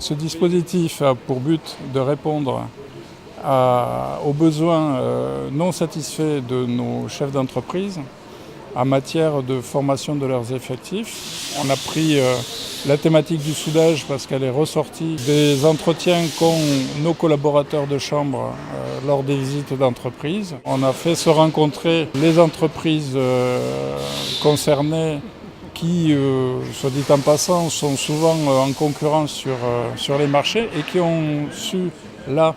Ce dispositif a pour but de répondre aux besoins non satisfaits de nos chefs d'entreprise en matière de formation de leurs effectifs. On a pris la thématique du soudage parce qu'elle est ressortie des entretiens qu'ont nos collaborateurs de chambre lors des visites d'entreprise. On a fait se rencontrer les entreprises concernées qui, soit dit en passant, sont souvent en concurrence sur les marchés et qui ont su là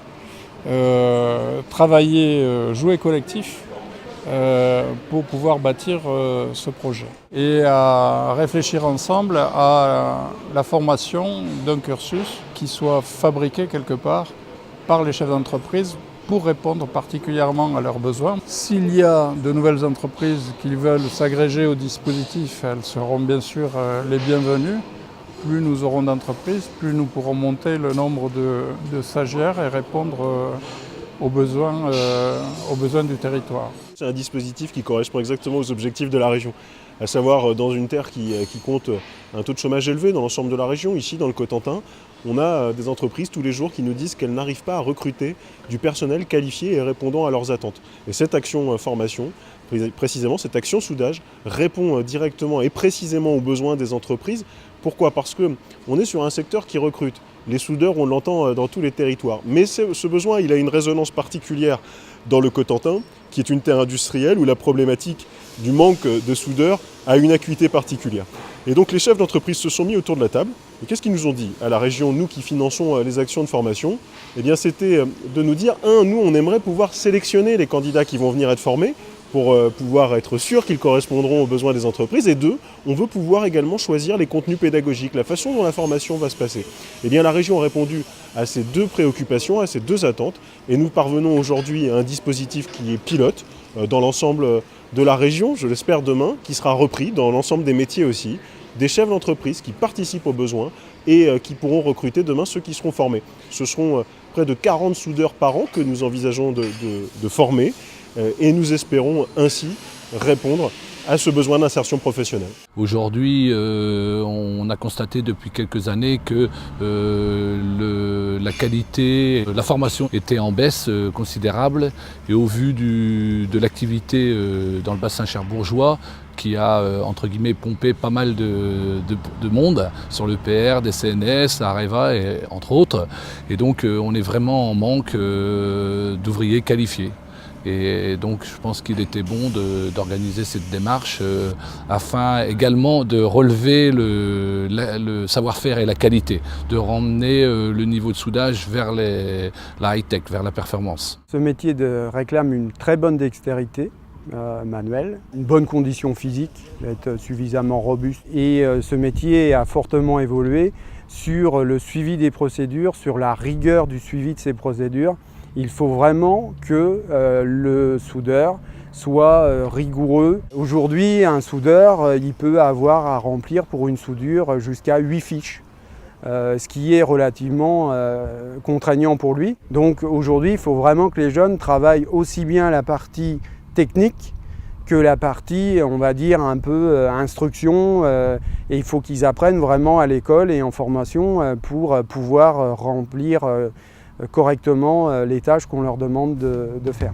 travailler, jouer collectif pour pouvoir bâtir ce projet. Et à réfléchir ensemble à la formation d'un cursus qui soit fabriqué quelque part par les chefs d'entreprise pour répondre particulièrement à leurs besoins. S'il y a de nouvelles entreprises qui veulent s'agréger au dispositif, elles seront bien sûr les bienvenues. Plus nous aurons d'entreprises, plus nous pourrons monter le nombre de stagiaires et répondre aux besoins du territoire. C'est un dispositif qui correspond exactement aux objectifs de la région, à savoir dans une terre qui compte un taux de chômage élevé dans l'ensemble de la région. Ici, dans le Cotentin, on a des entreprises tous les jours qui nous disent qu'elles n'arrivent pas à recruter du personnel qualifié et répondant à leurs attentes. Et cette action formation, précisément cette action soudage, répond directement et précisément aux besoins des entreprises. Pourquoi ? Parce qu'on est sur un secteur qui recrute. Les soudeurs, on l'entend dans tous les territoires. Mais ce besoin, il a une résonance particulière dans le Cotentin, qui est une terre industrielle où la problématique du manque de soudeurs a une acuité particulière. Et donc les chefs d'entreprise se sont mis autour de la table. Et qu'est-ce qu'ils nous ont dit à la région, nous qui finançons les actions de formation ? Eh bien, c'était de nous dire, nous, on aimerait pouvoir sélectionner les candidats qui vont venir être formés pour pouvoir être sûr qu'ils correspondront aux besoins des entreprises. Et deux, on veut pouvoir également choisir les contenus pédagogiques, la façon dont la formation va se passer. Eh bien, la région a répondu à ces deux préoccupations, à ces deux attentes. Et nous parvenons aujourd'hui à un dispositif qui est pilote dans l'ensemble de la région, je l'espère demain, qui sera repris dans l'ensemble des métiers aussi, des chefs d'entreprise qui participent aux besoins et qui pourront recruter demain ceux qui seront formés. Ce seront près de 40 soudeurs par an que nous envisageons de former. Et nous espérons ainsi répondre à ce besoin d'insertion professionnelle. Aujourd'hui, on a constaté depuis quelques années que la qualité, la formation était en baisse considérable et au vu de l'activité dans le bassin cherbourgeois qui a entre guillemets pompé pas mal de monde sur le PR, des CNS, Areva et entre autres. Et donc on est vraiment en manque d'ouvriers qualifiés. Et donc je pense qu'il était bon d'organiser cette démarche afin également de relever le savoir-faire et la qualité, de ramener le niveau de soudage vers la high-tech, vers la performance. Ce métier réclame une très bonne dextérité manuelle, une bonne condition physique, être suffisamment robuste. Et ce métier a fortement évolué sur le suivi des procédures, sur la rigueur du suivi de ces procédures. Il faut vraiment que le soudeur soit rigoureux. Aujourd'hui, un soudeur, il peut avoir à remplir pour une soudure jusqu'à 8 fiches, ce qui est relativement contraignant pour lui. Donc aujourd'hui, il faut vraiment que les jeunes travaillent aussi bien la partie technique que la partie, on va dire, un peu instruction. Et il faut qu'ils apprennent vraiment à l'école et en formation pour pouvoir remplir correctement les tâches qu'on leur demande de faire.